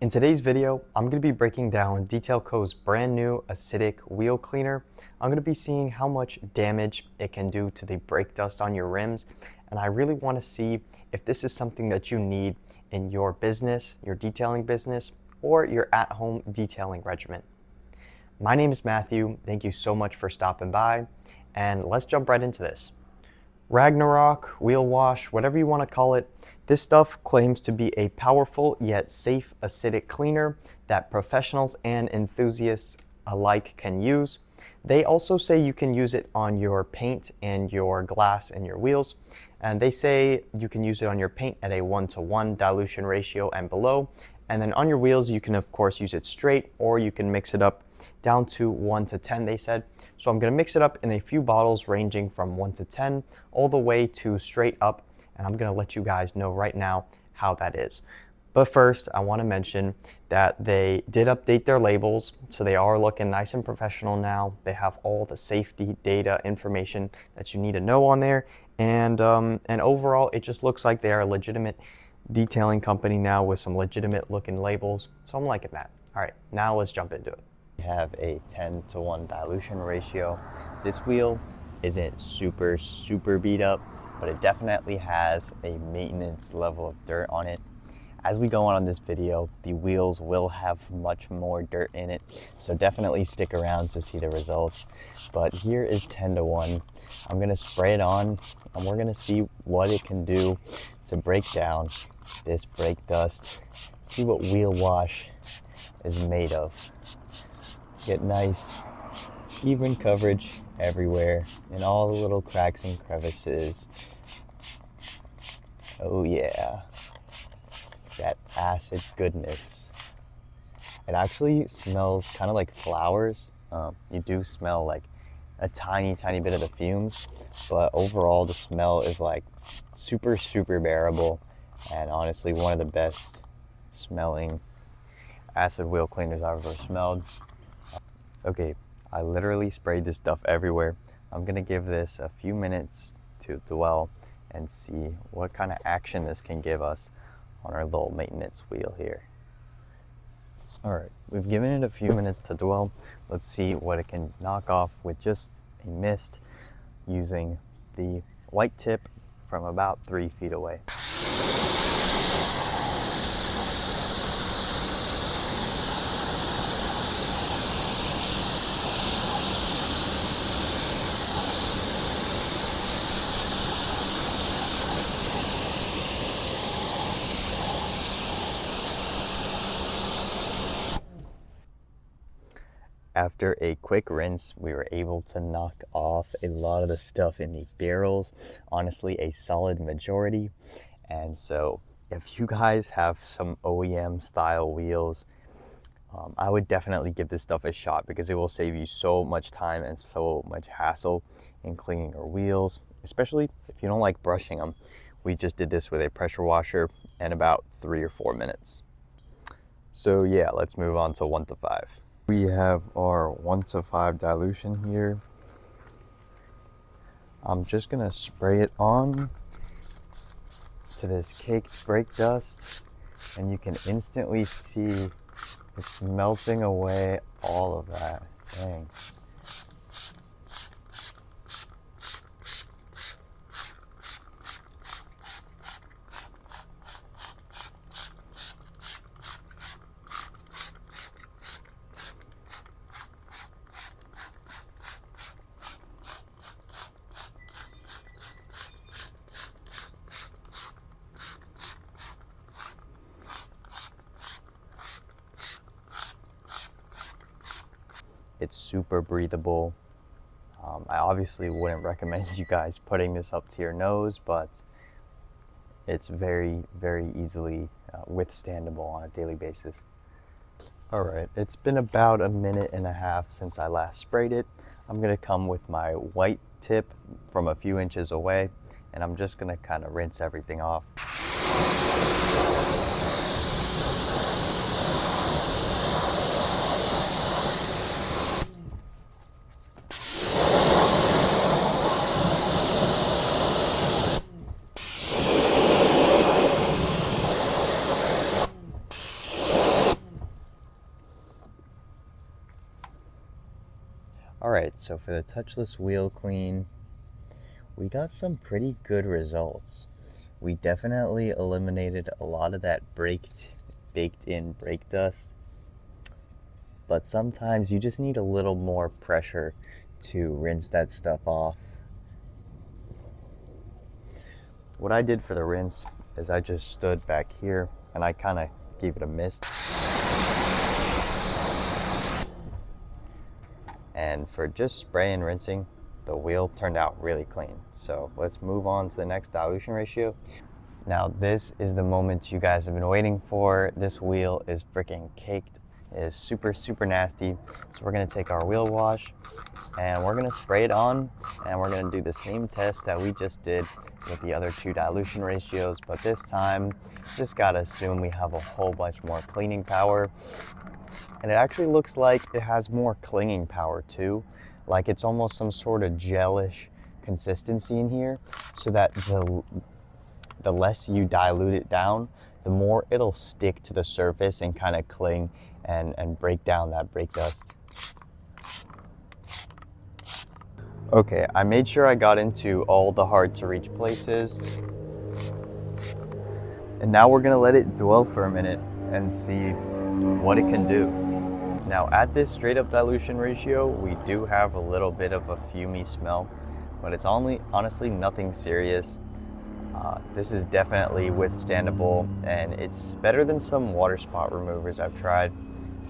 In today's video, I'm going to be breaking down Detail Co's brand new acidic wheel cleaner. I'm going to be seeing how much damage it can do to the brake dust on your rims, and I really want to see if this is something that you need in your business, your detailing business, or your at-home detailing regimen. My name is Matthew. Thank you so much for stopping by, and let's jump right into this. Ragnarok, wheel wash, whatever you want to call it, this stuff claims to be a powerful yet safe acidic cleaner that professionals and enthusiasts alike can use. They also say you can use it on your paint and your glass and your wheels. And they say you can use it on your paint at a 1-to-1 dilution ratio and below. And then on your wheels, you can of course use it straight, or you can mix it up down to 1-to-10, they said. So I'm going to mix it up in a few bottles ranging from 1-to-10 all the way to straight up, and I'm going to let you guys know right now how that is. But first, I want to mention that they did update their labels, so they are looking nice and professional now. They have all the safety data information that you need to know on there, and overall, it just looks like they are a legitimate detailing company now with some legitimate looking labels. So I'm liking that. All right, now let's jump into it. We have a 10-to-1 dilution ratio. This wheel isn't super beat up, but it definitely has a maintenance level of dirt on it. As we go on this video, the wheels will have much more dirt in it, so definitely stick around to see the results. But here is 10-to-1. I'm gonna spray it on, and we're gonna see what it can do to break down this brake dust, see what wheel wash is made of. Get nice, even coverage everywhere in all the little cracks and crevices. Oh yeah, that acid goodness. It actually smells kind of like flowers. You do smell like a tiny bit of the fumes, but overall the smell is like super bearable, and honestly one of the best smelling acid wheel cleaners I've ever smelled. Okay, I literally sprayed this stuff everywhere. I'm gonna give this a few minutes to dwell and see what kind of action this can give us on our little maintenance wheel here. All right, we've given it a few minutes to dwell. Let's see what it can knock off with just a mist using the white tip from about 3 feet away. After a quick rinse, we were able to knock off a lot of the stuff in the barrels, honestly a solid majority. And so if you guys have some OEM style wheels, I would definitely give this stuff a shot, because it will save you so much time and so much hassle in cleaning your wheels, especially if you don't like brushing them. We just did this with a pressure washer in about 3 or 4 minutes. So yeah, let's move on to 1-to-5. We have our 1-to-5 dilution here. I'm just gonna spray it on to this caked brake dust, and you can instantly see it's melting away all of that. Dang. It's super breathable. I obviously wouldn't recommend you guys putting this up to your nose, but it's very easily withstandable on a daily basis. All right, it's been about a minute and a half since I last sprayed it. I'm gonna come with my white tip from a few inches away, and I'm just gonna kind of rinse everything off. Alright, so for the touchless wheel clean, we got some pretty good results. We definitely eliminated a lot of that baked in brake dust, but sometimes you just need a little more pressure to rinse that stuff off. What I did for the rinse is I just stood back here and I kind of gave it a mist. And for just spray and rinsing, the wheel turned out really clean. So let's move on to the next dilution ratio. Now this is the moment you guys have been waiting for. This wheel is freaking caked. It is super, super nasty. So we're gonna take our wheel wash and we're gonna spray it on, and we're gonna do the same test that we just did with the other two dilution ratios, but this time, just gotta assume we have a whole bunch more cleaning power. And it actually looks like it has more clinging power too. Like it's almost some sort of gelish consistency in here, so that the less you dilute it down, the more it'll stick to the surface and kind of cling and break down that brake dust. Okay, I made sure I got into all the hard to reach places. And now we're gonna let it dwell for a minute and see what it can do. Now at this straight up dilution ratio, we do have a little bit of a fumey smell, but it's honestly nothing serious. This is definitely withstandable, and it's better than some water spot removers I've tried.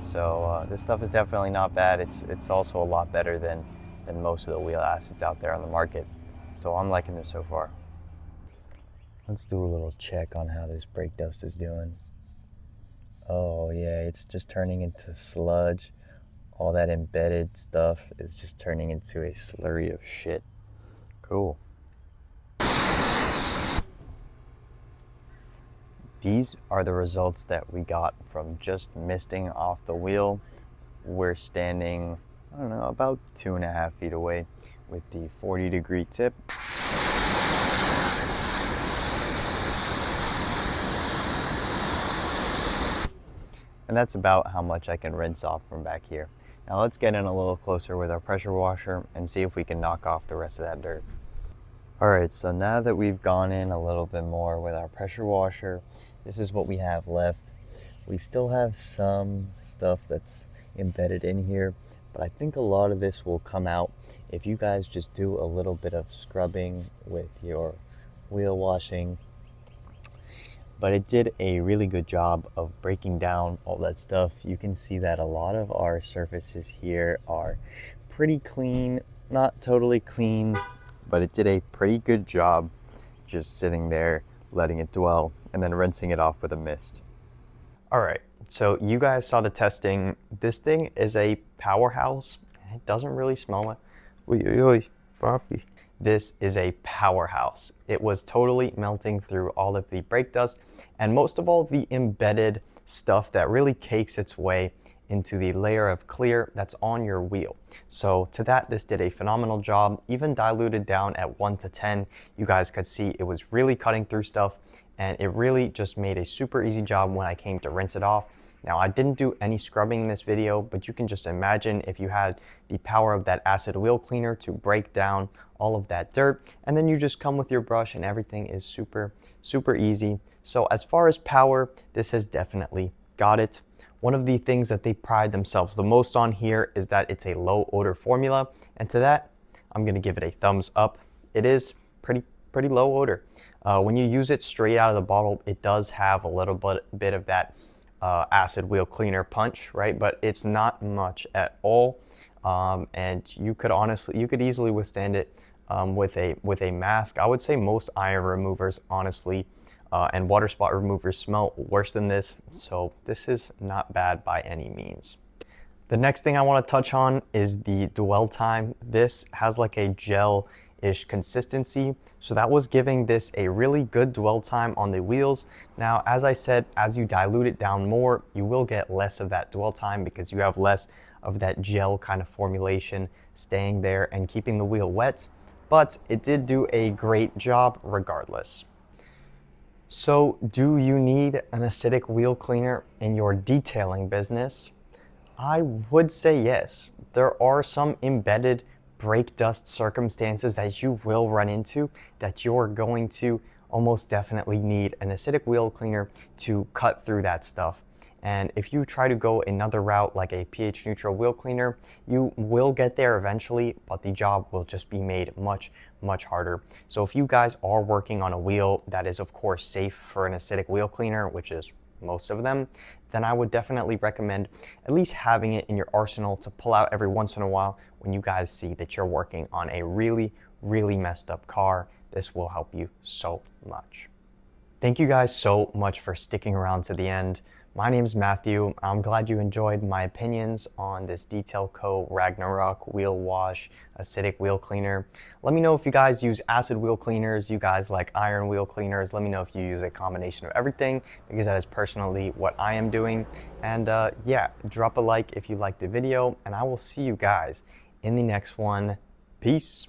So this stuff is definitely not bad. It's also a lot better than most of the wheel acids out there on the market. So I'm liking this so far. Let's do a little check on how this brake dust is doing. Oh yeah, it's just turning into sludge. All that embedded stuff is just turning into a slurry of shit. Cool. These are the results that we got from just misting off the wheel. We're standing, I don't know, about 2.5 feet away with the 40-degree tip. And that's about how much I can rinse off from back here. Now let's get in a little closer with our pressure washer and see if we can knock off the rest of that dirt. Alright, so now that we've gone in a little bit more with our pressure washer, this is what we have left. We still have some stuff that's embedded in here, but I think a lot of this will come out if you guys just do a little bit of scrubbing with your wheel washing. But it did a really good job of breaking down all that stuff. You can see that a lot of our surfaces here are pretty clean, not totally clean, but it did a pretty good job just sitting there, letting it dwell, and then rinsing it off with a mist. All right, so you guys saw the testing. This thing is a powerhouse. It doesn't really smell like, this is a powerhouse. It was totally melting through all of the brake dust and most of all the embedded stuff that really cakes its way into the layer of clear that's on your wheel. So to that, this did a phenomenal job. Even diluted down at 1 to 10, you guys could see it was really cutting through stuff, and it really just made a super easy job when I came to rinse it off. Now I didn't do any scrubbing in this video, but you can just imagine if you had the power of that acid wheel cleaner to break down all of that dirt, and then you just come with your brush and everything is super, super easy. So as far as power, this has definitely got it. One of the things that they pride themselves the most on here is that it's a low odor formula, and to that, I'm gonna give it a thumbs up. It is pretty low odor. When you use it straight out of the bottle, it does have a little bit of that acid wheel cleaner punch, right? But it's not much at all, and you could easily withstand it with a mask. I would say most iron removers, honestly, and water spot removers smell worse than this, so this is not bad by any means. The next thing I want to touch on is the dwell time. This has like a gel-ish consistency, so that was giving this a really good dwell time on the wheels. Now, as I said, as you dilute it down more, you will get less of that dwell time because you have less of that gel kind of formulation staying there and keeping the wheel wet, but it did do a great job regardless. So do you need an acidic wheel cleaner in your detailing business? I would say yes. There are some embedded brake dust circumstances that you will run into that you're going to almost definitely need an acidic wheel cleaner to cut through that stuff. And if you try to go another route like a pH neutral wheel cleaner, you will get there eventually, but the job will just be made much harder. So if you guys are working on a wheel that is of course safe for an acidic wheel cleaner, which is most of them, then I would definitely recommend at least having it in your arsenal to pull out every once in a while when you guys see that you're working on a really messed up car. This will help you so much. Thank you guys so much for sticking around to the end. My name is Matthew. I'm glad you enjoyed my opinions on this Detail Co. Ragnarok wheel wash acidic wheel cleaner. Let me know if you guys use acid wheel cleaners, you guys like iron wheel cleaners. Let me know if you use a combination of everything, because that is personally what I am doing. And yeah, drop a like if you liked the video, and I will see you guys in the next one. Peace.